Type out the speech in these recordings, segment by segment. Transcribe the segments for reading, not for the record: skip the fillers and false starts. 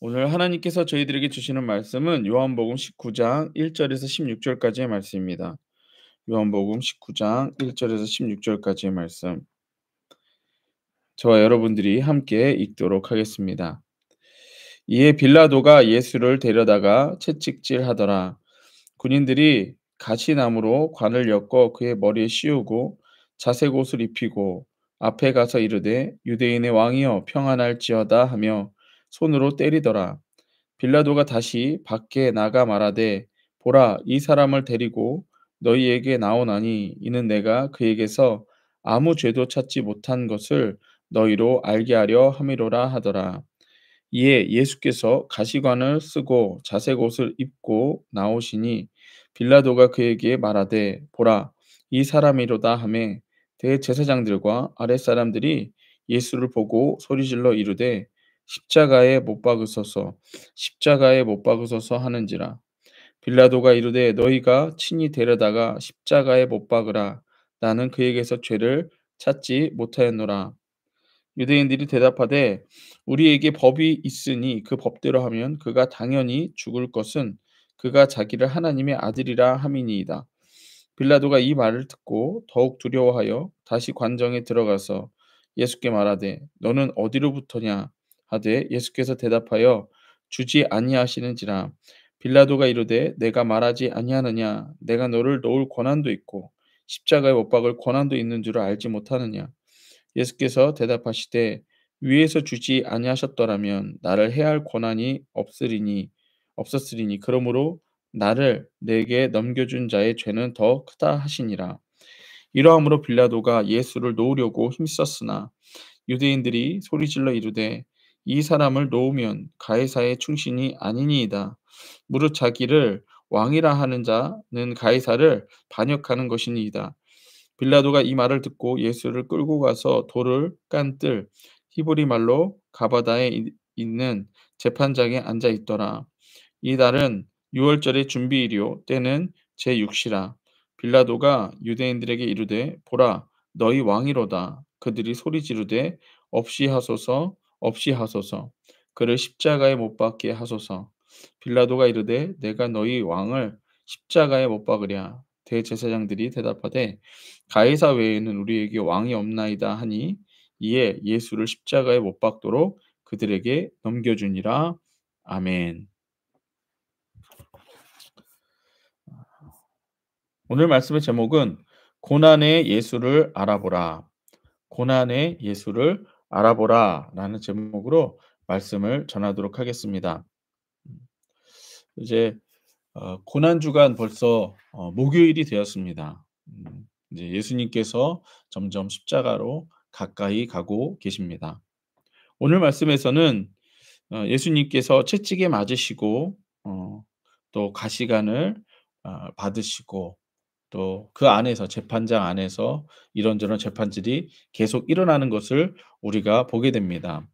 오늘 하나님께서 저희들에게 주시는 말씀은 요한복음 19장 1절에서 16절까지의 말씀입니다. 요한복음 19장 1절에서 16절까지의 말씀. 저와 여러분들이 함께 읽도록 하겠습니다. 이에 빌라도가 예수를 데려다가 채찍질하더라. 군인들이 가시나무로 관을 엮어 그의 머리에 씌우고 자색 옷을 입히고 앞에 가서 이르되 유대인의 왕이여 평안할지어다 하며 손으로 때리더라. 빌라도가 다시 밖에 나가 말하되 보라 이 사람을 데리고 너희에게 나오나니 이는 내가 그에게서 아무 죄도 찾지 못한 것을 너희로 알게 하려 함이로라 하더라. 이에 예수께서 가시관을 쓰고 자색 옷을 입고 나오시니 빌라도가 그에게 말하되 보라 이 사람이로다 하매 대제사장들과 아랫사람들이 예수를 보고 소리질러 이르되 십자가에 못 박으소서 십자가에 못 박으소서 하는지라. 빌라도가 이르되 너희가 친히 데려다가 십자가에 못 박으라. 나는 그에게서 죄를 찾지 못하였노라. 유대인들이 대답하되 우리에게 법이 있으니 그 법대로 하면 그가 당연히 죽을 것은 그가 자기를 하나님의 아들이라 함이니이다. 빌라도가 이 말을 듣고 더욱 두려워하여 다시 관정에 들어가서 예수께 말하되 너는 어디로부터냐 하되 예수께서 대답하여 주지 아니하시는지라. 빌라도가 이르되 내가 말하지 아니하느냐 내가 너를 놓을 권한도 있고 십자가에 못 박을 권한도 있는 줄을 알지 못하느냐. 예수께서 대답하시되 위에서 주지 아니하셨더라면 나를 해할 권한이 없었으리니 그러므로 나를 내게 넘겨준 자의 죄는 더 크다 하시니라. 이러함으로 빌라도가 예수를 놓으려고 힘썼으나 유대인들이 소리질러 이르되 이 사람을 놓으면 가이사의 충신이 아니니이다. 무릇 자기를 왕이라 하는 자는 가이사를 반역하는 것이니이다. 빌라도가 이 말을 듣고 예수를 끌고 가서 돌을 깐 뜰 히브리 말로 가바다에 있는 재판장에 앉아 있더라. 이 달은 유월절의 준비일이요 때는 제6시라. 빌라도가 유대인들에게 이르되 보라 너희 왕이로다. 그들이 소리 지르되 없이 하소서 없이 하소서 그를 십자가에 못 박게 하소서. 빌라도가 이르되 내가 너희 왕을 십자가에 못 박으랴. 대제사장들이 대답하되 가이사 외에는 우리에게 왕이 없나이다 하니 이에 예수를 십자가에 못 박도록 그들에게 넘겨주니라. 아멘. 오늘 말씀의 제목은 고난의 예수를 알아보라. 고난의 예수를 알아보라라는 제목으로 말씀을 전하도록 하겠습니다. 이제 고난 주간 벌써 목요일이 되었습니다. 이제 예수님께서 점점 십자가로 가까이 가고 계십니다. 오늘 말씀에서는 예수님께서 채찍에 맞으시고 또 가시관을 받으시고 또 그 안에서 재판장 안에서 이런저런 재판들이 계속 일어나는 것을 우리가 보게 됩니다.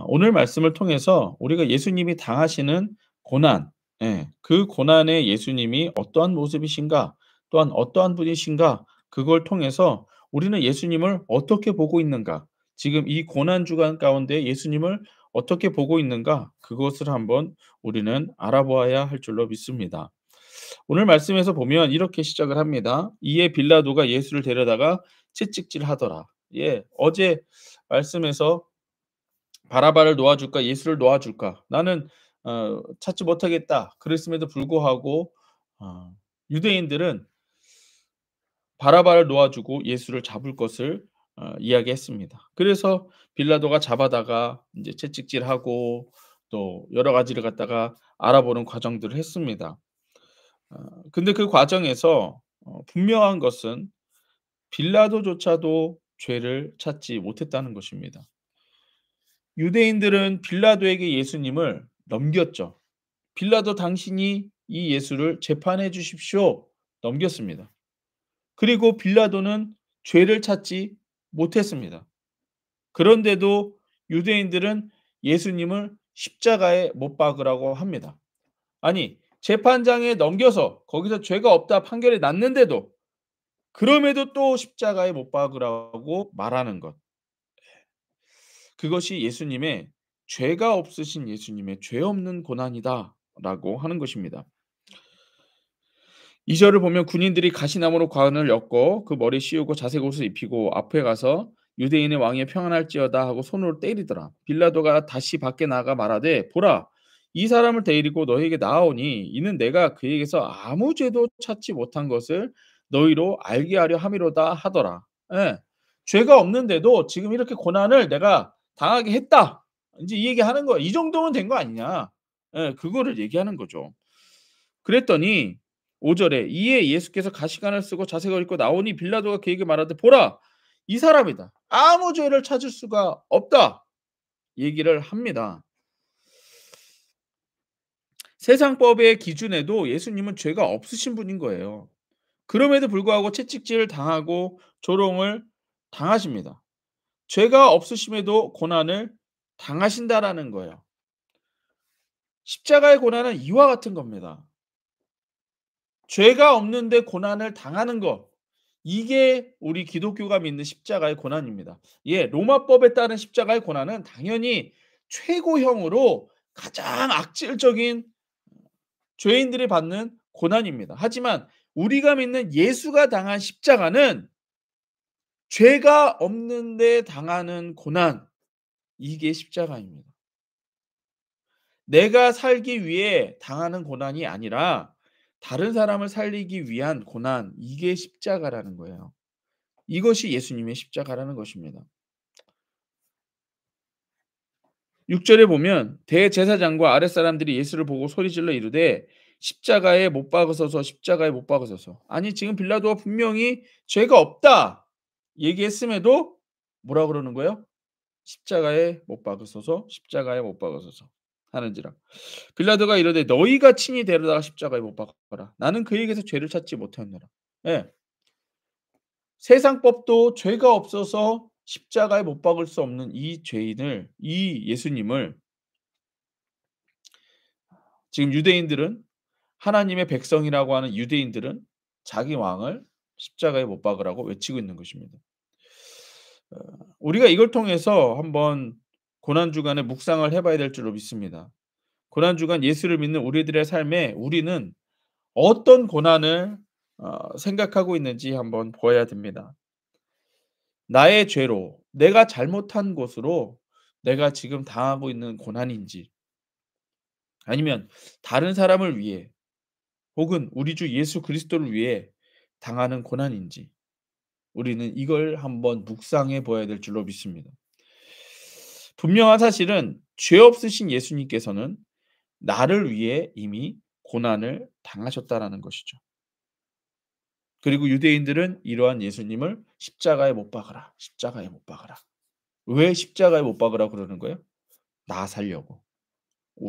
오늘 말씀을 통해서 우리가 예수님이 당하시는 고난, 예, 그 고난의 예수님이 어떠한 모습이신가, 또한 어떠한 분이신가, 그걸 통해서 우리는 예수님을 어떻게 보고 있는가, 지금 이 고난 주간 가운데 예수님을 어떻게 보고 있는가, 그것을 한번 우리는 알아보아야 할 줄로 믿습니다. 오늘 말씀에서 보면 이렇게 시작을 합니다. 이에 빌라도가 예수를 데려다가 채찍질하더라. 예, 어제 말씀에서 바라바를 놓아줄까 예수를 놓아줄까 나는 찾지 못하겠다 그랬음에도 불구하고 유대인들은 바라바를 놓아주고 예수를 잡을 것을 이야기했습니다. 그래서 빌라도가 잡아다가 이제 채찍질하고 또 여러 가지를 갖다가 알아보는 과정들을 했습니다. 근데 그 과정에서 분명한 것은 빌라도조차도 죄를 찾지 못했다는 것입니다. 유대인들은 빌라도에게 예수님을 넘겼죠. 빌라도 당신이 이 예수를 재판해 주십시오. 넘겼습니다. 그리고 빌라도는 죄를 찾지 못했습니다. 그런데도 유대인들은 예수님을 십자가에 못 박으라고 합니다. 아니, 재판장에 넘겨서 거기서 죄가 없다 판결이 났는데도 그럼에도 또 십자가에 못 박으라고 말하는 것. 그것이 예수님의 죄가 없으신 예수님의 죄 없는 고난이다라고 하는 것입니다. 2 절을 보면 군인들이 가시나무로 관을 엮고 그 머리 씌우고 자색 옷을 입히고 앞에 가서 유대인의 왕이 평안할지어다 하고 손으로 때리더라. 빌라도가 다시 밖에 나가 말하되 보라 이 사람을 데리고 너희에게 나아오니 이는 내가 그에게서 아무 죄도 찾지 못한 것을 너희로 알게 하려 함이로다 하더라. 예. 죄가 없는데도 지금 이렇게 고난을 내가 당하게 했다. 인제 이 얘기하는 거야. 이 정도면 된 거 아니냐. 예. 그거를 얘기하는 거죠. 그랬더니 5 절에 이에 예수께서 가시관을 쓰고 자색을 입고 나오니 빌라도가 그에게 말하되 보라 이 사람이다. 아무 죄를 찾을 수가 없다. 얘기를 합니다. 세상법의 기준에도 예수님은 죄가 없으신 분인 거예요. 그럼에도 불구하고 채찍질을 당하고 조롱을 당하십니다. 죄가 없으심에도 고난을 당하신다라는 거예요. 십자가의 고난은 이와 같은 겁니다. 죄가 없는데 고난을 당하는 것. 이게 우리 기독교가 믿는 십자가의 고난입니다. 예, 로마법에 따른 십자가의 고난은 당연히 최고형으로 가장 악질적인 죄인들이 받는 고난입니다. 하지만 우리가 믿는 예수가 당한 십자가는 죄가 없는데 당하는 고난. 이게 십자가입니다. 내가 살기 위해 당하는 고난이 아니라 다른 사람을 살리기 위한 고난. 이게 십자가라는 거예요. 이것이 예수님의 십자가라는 것입니다. 6 절에 보면 대제사장과 아랫사람들이 예수를 보고 소리질러 이르되 "십자가에 못 박으소서. 십자가에 못 박으소서." 아니 지금 빌라도가 분명히 "죄가 없다." 얘기했음에도 뭐라 그러는 거예요? "십자가에 못 박으소서. 십자가에 못 박으소서." 하는지라. 빌라도가 이르되 "너희가 친히 데려다가 십자가에 못 박아라. 나는 그에게서 죄를 찾지 못하였노라." 예. 세상 법도 죄가 없어서 십자가에 못 박을 수 없는 이 죄인을 이 예수님을 지금 유대인들은 하나님의 백성이라고 하는 유대인들은 자기 왕을 십자가에 못 박으라고 외치고 있는 것입니다. 어 우리가 이걸 통해서 한번 고난 주간에 묵상을 해 봐야 될 줄로 믿습니다. 고난 주간 예수를 믿는 우리들의 삶에 우리는 어떤 고난을 생각하고 있는지 한번 보아야 됩니다. 나의 죄로 내가 잘못한 것으로 내가 지금 당하고 있는 고난인지 아니면 다른 사람을 위해 혹은 우리 주 예수 그리스도를 위해 당하는 고난인지 우리는 이걸 한번 묵상해 보아야 될 줄로 믿습니다. 분명한 사실은 죄 없으신 예수님께서는 나를 위해 이미 고난을 당하셨다라는 것이죠. 그리고 유대인들은 이러한 예수님을 십자가에 못 박으라. 십자가에 못 박으라. 왜 십자가에 못 박으라 그러는 거예요? 나 살려고.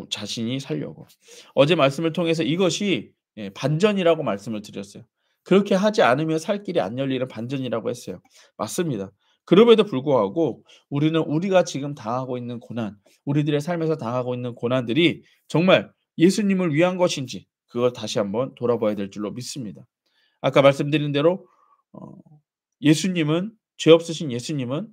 자신이 살려고. 어제 말씀을 통해서 이것이 반전이라고 말씀을 드렸어요. 그렇게 하지 않으면 살 길이 안 열리는 반전이라고 했어요. 맞습니다. 그럼에도 불구하고 우리는 우리가 지금 당하고 있는 고난, 우리들의 삶에서 당하고 있는 고난들이 정말 예수님을 위한 것인지 그걸 다시 한번 돌아봐야 될 줄로 믿습니다. 아까 말씀드린 대로 어 예수님은 죄 없으신 예수님은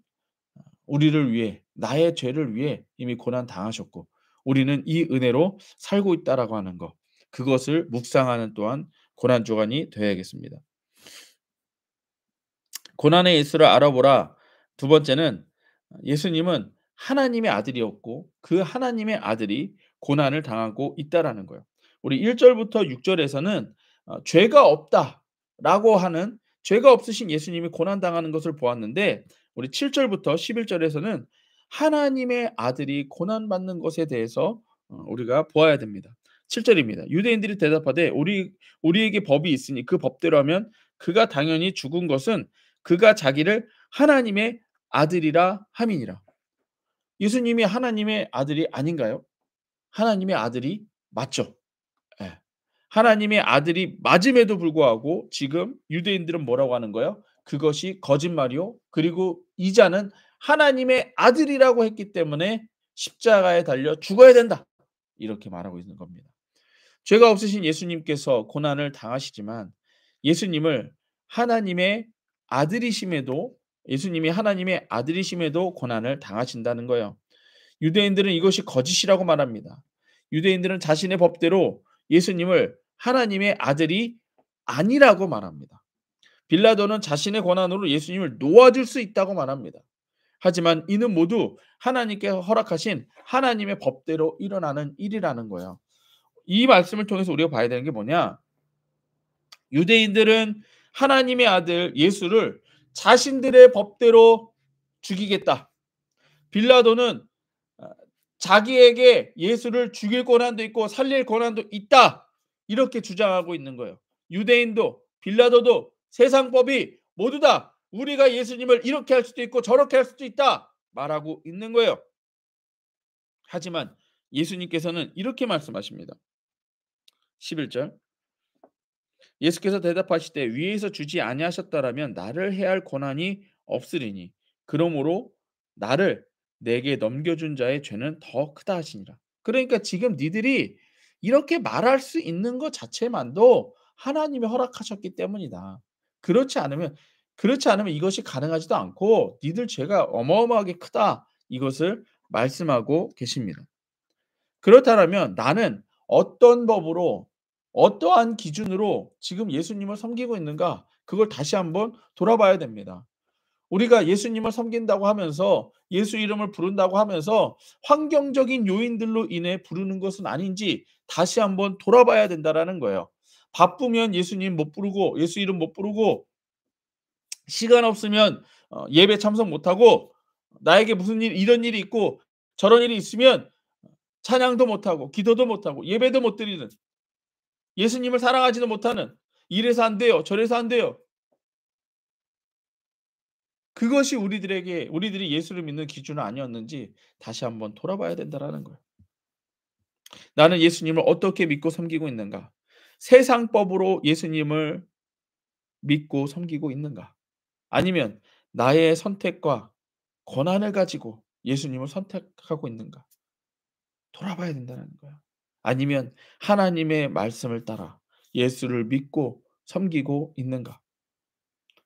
우리를 위해 나의 죄를 위해 이미 고난 당하셨고 우리는 이 은혜로 살고 있다라고 하는 것. 그것을 묵상하는 또한 고난 주간이 되어야겠습니다. 고난의 예수를 알아보라. 두 번째는 예수님은 하나님의 아들이었고 그 하나님의 아들이 고난을 당하고 있다라는 거예요. 우리 1 절부터 6 절에서는 죄가 없다라고 하는 죄가 없으신 예수님이 고난 당하는 것을 보았는데 우리 7 절부터 11 절에서는 하나님의 아들이 고난 받는 것에 대해서 우리가 보아야 됩니다. 7 절입니다. 유대인들이 대답하되 우리에게 법이 있으니 그 법대로 하면 그가 당연히 죽은 것은 그가 자기를 하나님의 아들이라 함이니라. 예수님이 하나님의 아들이 아닌가요? 하나님의 아들이 맞죠. 예. 하나님의 아들이 맞음에도 불구하고 지금 유대인들은 뭐라고 하는 거예요? 그것이 거짓말이요. 그리고 이 자는 하나님의 아들이라고 했기 때문에 십자가에 달려 죽어야 된다. 이렇게 말하고 있는 겁니다. 죄가 없으신 예수님께서 고난을 당하시지만 예수님을 하나님의 아들이심에도 예수님이 하나님의 아들이심에도 고난을 당하신다는 거예요. 유대인들은 이것이 거짓이라고 말합니다. 유대인들은 자신의 법대로 예수님을 하나님의 아들이 아니라고 말합니다. 빌라도는 자신의 권한으로 예수님을 놓아줄 수 있다고 말합니다. 하지만 이는 모두 하나님께 허락하신 하나님의 법대로 일어나는 일이라는 거예요. 이 말씀을 통해서 우리가 봐야 되는 게 뭐냐? 유대인들은 하나님의 아들 예수를 자신들의 법대로 죽이겠다. 빌라도는 자기에게 예수를 죽일 권한도 있고 살릴 권한도 있다. 이렇게 주장하고 있는 거예요. 유대인도 빌라도도 세상법이 모두 다 우리가 예수님을 이렇게 할 수도 있고 저렇게 할 수도 있다 말하고 있는 거예요. 하지만 예수님께서는 이렇게 말씀하십니다. 11절 예수께서 대답하시되 위에서 주지 아니하셨더라면 나를 해할 권한이 없으리니 그러므로 나를 내게 넘겨준 자의 죄는 더 크다 하시니라. 그러니까 지금 니들이 이렇게 말할 수 있는 것 자체만도 하나님이 허락하셨기 때문이다. 그렇지 않으면 이것이 가능하지도 않고 니들 죄가 어마어마하게 크다. 이것을 말씀하고 계십니다. 그렇다면 나는 어떤 법으로 어떠한 기준으로 지금 예수님을 섬기고 있는가? 그걸 다시 한번 돌아봐야 됩니다. 우리가 예수님을 섬긴다고 하면서 예수 이름을 부른다고 하면서 환경적인 요인들로 인해 부르는 것은 아닌지 다시 한번 돌아봐야 된다라는 거예요. 바쁘면 예수님 못 부르고 예수 이름 못 부르고 시간 없으면 예배 참석 못 하고 나에게 무슨 일 이런 일이 있고 저런 일이 있으면 찬양도 못 하고 기도도 못 하고 예배도 못 드리는 예수님을 사랑하지도 못하는 이래서 안 돼요. 저래서 안 돼요. 그것이 우리들이 예수를 믿는 기준은 아니었는지 다시 한번 돌아봐야 된다라는 거예요. 나는 예수님을 어떻게 믿고 섬기고 있는가? 세상법으로 예수님을 믿고 섬기고 있는가? 아니면 나의 선택과 권한을 가지고 예수님을 선택하고 있는가? 돌아봐야 된다는 거야. 아니면 하나님의 말씀을 따라 예수를 믿고 섬기고 있는가?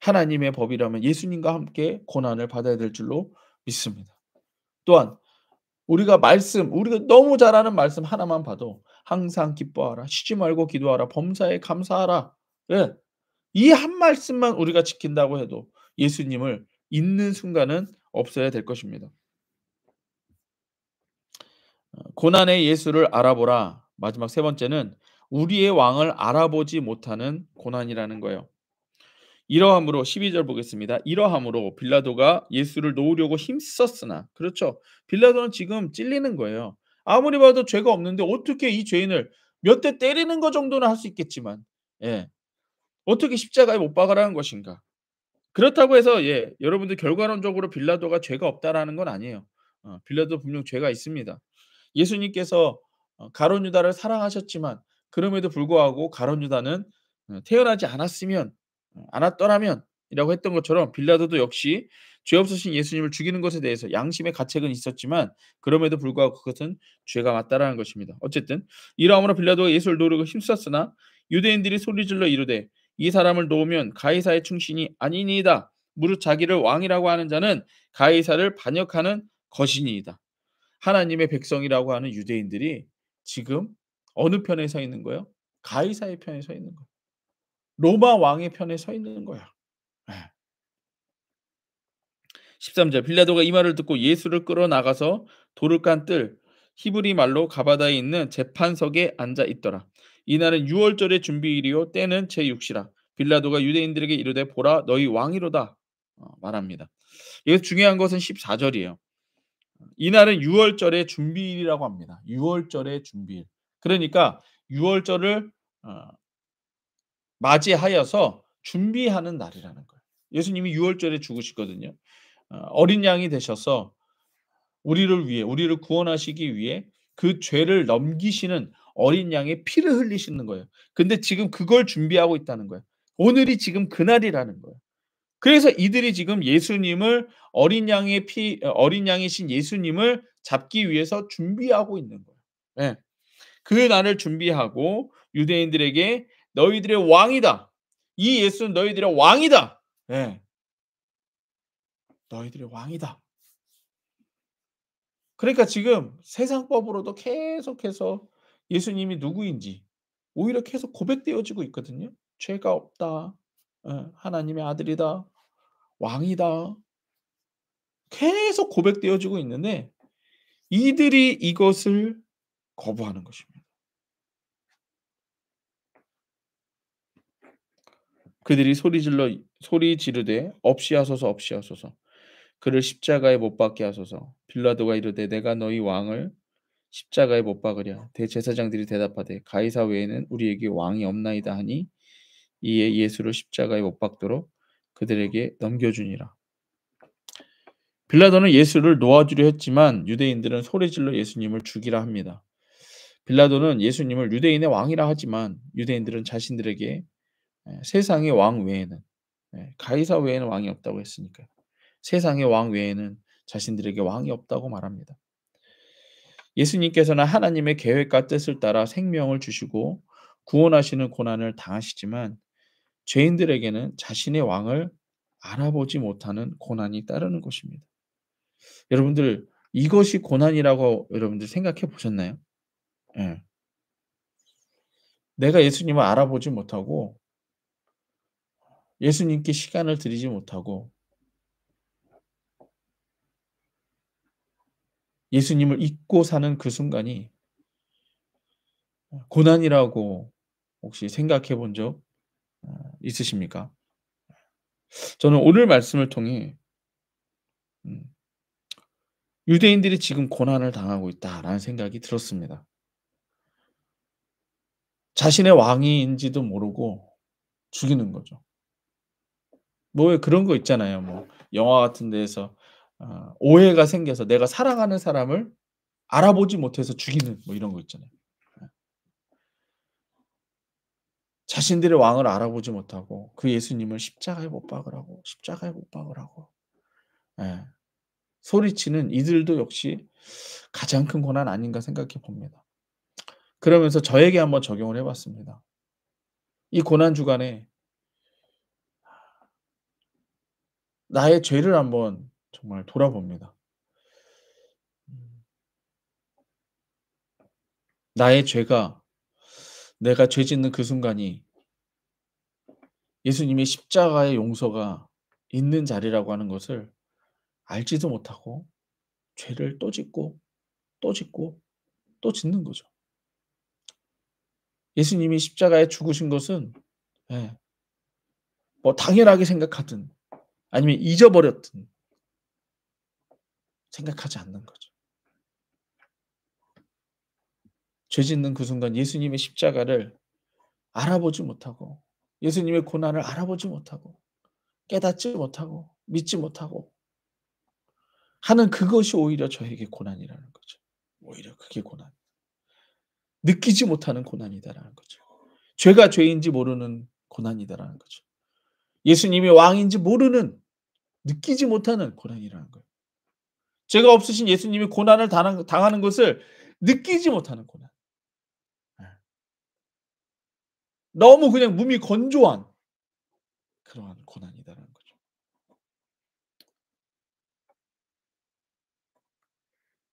하나님의 법이라면 예수님과 함께 고난을 받아야 될 줄로 믿습니다. 또한 우리가 너무 잘 아는 말씀 하나만 봐도 항상 기뻐하라, 쉬지 말고 기도하라, 범사에 감사하라. 예. 이 한 말씀만 우리가 지킨다고 해도 예수님을 잊는 순간은 없어야 될 것입니다. 고난의 예수를 알아보라. 마지막 세 번째는 우리의 왕을 알아보지 못하는 고난이라는 거예요. 이러함으로 12절 보겠습니다. 이러함으로 빌라도가 예수를 놓으려고 힘썼으나 그렇죠. 빌라도는 지금 찔리는 거예요. 아무리 봐도 죄가 없는데 어떻게 이 죄인을 몇 대 때리는 것 정도는 할 수 있겠지만 예. 어떻게 십자가에 못 박으라는 것인가? 그렇다고 해서 여러분들 결과론적으로 빌라도가 죄가 없다라는 건 아니에요. 빌라도 분명 죄가 있습니다. 예수님께서 가룟 유다를 사랑하셨지만 그럼에도 불구하고 가룟 유다는 태어나지 않았더라면이라고 했던 것처럼 빌라도도 역시 죄 없으신 예수님을 죽이는 것에 대해서 양심의 가책은 있었지만 그럼에도 불구하고 그것은 죄가 맞다라는 것입니다. 어쨌든 이러함으로 빌라도가 예수를 놓으려고 힘썼으나 유대인들이 소리질러 이르되 이 사람을 놓으면 가이사의 충신이 아니니이다. 무릇 자기를 왕이라고 하는 자는 가이사를 반역하는 것이니이다. 하나님의 백성이라고 하는 유대인들이 지금 어느 편에 서 있는 거예요? 가이사의 편에 서 있는 거예요. 로마 왕의 편에 서 있는 거야. 예. 13절 빌라도가 이 말을 듣고 예수를 끌어나가서 돌을 깐 뜰 히브리 말로 가바다에 있는 재판석에 앉아 있더라. 이날은 유월절의 준비일이요 때는 제6시라. 빌라도가 유대인들에게 이르되 보라 너희 왕이로다 말합니다. 여기서 중요한 것은 14절이에요. 이날은 유월절의 준비일이라고 합니다. 유월절의 준비일. 그러니까 유월절을 맞이하여서 준비하는 날이라는 거예요. 예수님이 유월절에 죽으시거든요. 어린 양이 되셔서 우리를 구원하시기 위해 그 죄를 넘기시는 어린 양의 피를 흘리시는 거예요. 근데 지금 그걸 준비하고 있다는 거예요. 오늘이 지금 그날이라는 거예요. 그래서 이들이 지금 어린 양이신 예수님을 잡기 위해서 준비하고 있는 거예요. 예. 그 날을 준비하고 유대인들에게 너희들의 왕이다. 이 예수는 너희들의 왕이다. 예. 너희들의 왕이다. 그러니까 지금 세상법으로도 계속해서 예수님이 누구인지 오히려 계속 고백되어지고 있거든요. "죄가 없다. 하나님의 아들이다. 왕이다." 계속 고백되어지고 있는데 이들이 이것을 거부하는 것입니다. 그들이 소리 지르되 "없이하소서, 없이하소서. 그를 십자가에 못 박게 하소서." 빌라도가 이르되 "내가 너희 왕을 십자가에 못 박으랴." 대제사장들이 대답하되 "가이사 외에는 우리에게 왕이 없나이다." 하니 이에 예수를 십자가에 못 박도록 그들에게 넘겨주니라. 빌라도는 예수를 놓아주려 했지만 유대인들은 소리질러 예수님을 죽이라 합니다. 빌라도는 예수님을 유대인의 왕이라 하지만 유대인들은 자신들에게 세상의 왕 외에는 가이사 외에는 왕이 없다고 했으니까요. 세상의 왕 외에는 자신들에게 왕이 없다고 말합니다. 예수님께서는 하나님의 계획과 뜻을 따라 생명을 주시고 구원하시는 고난을 당하시지만 죄인들에게는 자신의 왕을 알아보지 못하는 고난이 따르는 것입니다. 여러분들 이것이 고난이라고 여러분들 생각해 보셨나요? 예. 내가 예수님을 알아보지 못하고 예수님께 시간을 들이지 못하고 예수님을 잊고 사는 그 순간이 고난이라고 혹시 생각해 본 적 있으십니까? 저는 오늘 말씀을 통해 음 '유대인들이 지금 고난을 당하고 있다.'라는 생각이 들었습니다. 자신의 왕인지도 모르고 죽이는 거죠. 뭐 왜 그런 거 있잖아요. 뭐 영화 같은 데에서 오해가 생겨서 내가 사랑하는 사람을 알아보지 못해서 죽이는 뭐 이런 거 있잖아요. 예. 자신들의 왕을 알아보지 못하고 그 예수님을 십자가에 못 박으라고, 십자가에 못 박으라고 예. 소리치는 이들도 역시 가장 큰 고난 아닌가 생각해 봅니다. 그러면서 저에게 한번 적용을 해 봤습니다. 이 고난 주간에 나의 죄를 한번 정말 돌아봅니다. 음. 나의 죄가 내가 죄 짓는 그 순간이 예수님의 십자가의 용서가 있는 자리라고 하는 것을 알지도 못하고 죄를 또 짓고 또 짓고 또 짓는 거죠. 예수님이 십자가에 죽으신 것은 예 뭐 당연하게 생각하든 아니면 잊어버렸든 생각하지 않는 거죠. 죄 짓는 그 순간 예수님의 십자가를 알아보지 못하고 예수님의 고난을 알아보지 못하고 깨닫지 못하고 믿지 못하고 하는 그것이 오히려 저에게 고난이라는 거죠. 오히려 그게 고난. 느끼지 못하는 고난이다라는 거죠. 죄가 죄인지 모르는 고난이다라는 거죠. 예수님이 왕인지 모르는 느끼지 못하는 고난이라는 거예요. 죄가 없으신 예수님이 고난을 당하는 것을 느끼지 못하는 고난. 예. 너무 그냥 몸이 건조한 그러한 고난이다라는 거죠.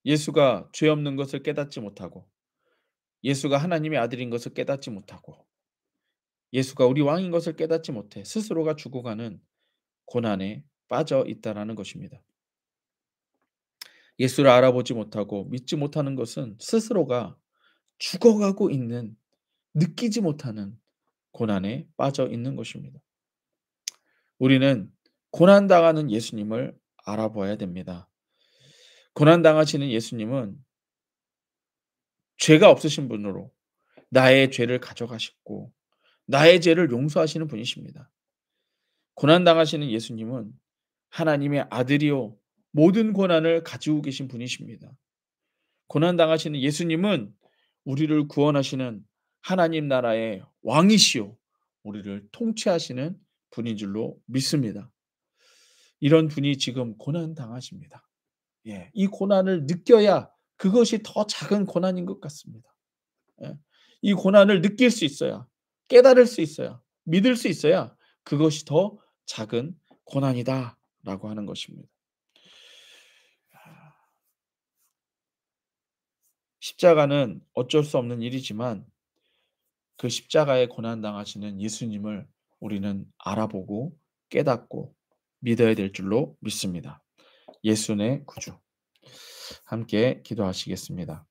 예수가 죄 없는 것을 깨닫지 못하고 예수가 하나님의 아들인 것을 깨닫지 못하고 예수가 우리 왕인 것을 깨닫지 못해 스스로가 죽어가는 고난에 빠져 있다라는 것입니다. 예수를 알아보지 못하고 믿지 못하는 것은 스스로가 죽어가고 있는 느끼지 못하는 고난에 빠져 있는 것입니다. 우리는 고난당하는 예수님을 알아봐야 됩니다. 고난당하시는 예수님은 죄가 없으신 분으로 나의 죄를 가져가시고 나의 죄를 용서하시는 분이십니다. 고난당하시는 예수님은 하나님의 아들이요 모든 고난을 가지고 계신 분이십니다. 고난당하시는 예수님은 우리를 구원하시는 하나님 나라의 왕이시요 우리를 통치하시는 분인 줄로 믿습니다. 이런 분이 지금 고난당하십니다. 예. 이 고난을 느껴야 그것이 더 작은 고난인 것 같습니다. 예. 이 고난을 느낄 수 있어야 깨달을 수 있어야 믿을 수 있어야 그것이 더 작은 고난이다라고 하는 것입니다. 십자가는 어쩔 수 없는 일이지만 그 십자가에 고난당하시는 예수님을 우리는 알아보고 깨닫고 믿어야 될 줄로 믿습니다. 예수의 구주. 함께 기도하시겠습니다.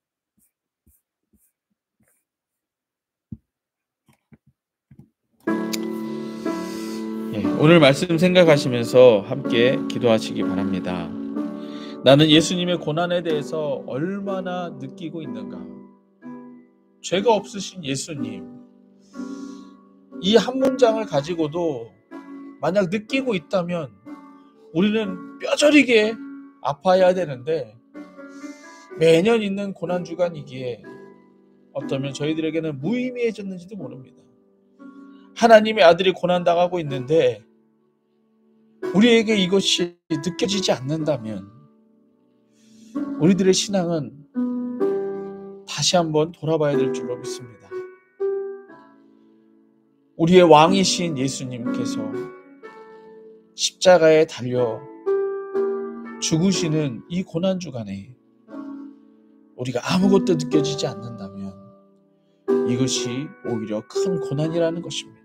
예, 오늘 말씀 생각하시면서 함께 기도하시기 바랍니다. 나는 예수님의 고난에 대해서 얼마나 느끼고 있는가? 죄가 없으신 예수님, 이 한 문장을 가지고도 만약 느끼고 있다면 우리는 뼈저리게 아파야 되는데 매년 있는 고난주간이기에 어쩌면 저희들에게는 무의미해졌는지도 모릅니다. 하나님의 아들이 고난당하고 있는데 우리에게 이것이 느껴지지 않는다면 우리들의 신앙은 다시 한번 돌아봐야 될 줄로 믿습니다. 우리의 왕이신 예수님께서 십자가에 달려 죽으시는 이 고난주간에 우리가 아무것도 느껴지지 않는다면 이것이 오히려 큰 고난이라는 것입니다.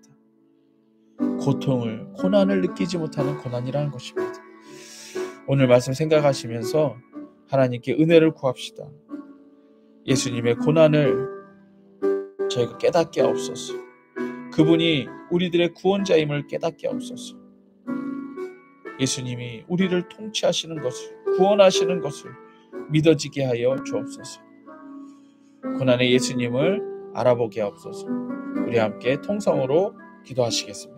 고통을, 고난을 느끼지 못하는 고난이라는 것입니다. 오늘 말씀 생각하시면서 하나님께 은혜를 구합시다. 예수님의 고난을 저희가 깨닫게 하옵소서. 그분이 우리들의 구원자임을 깨닫게 하옵소서. 예수님이 우리를 통치하시는 것을, 구원하시는 것을 믿어지게 하여 주옵소서. 고난의 예수님을 알아보게 하옵소서. 우리 함께 통성으로 기도하시겠습니다.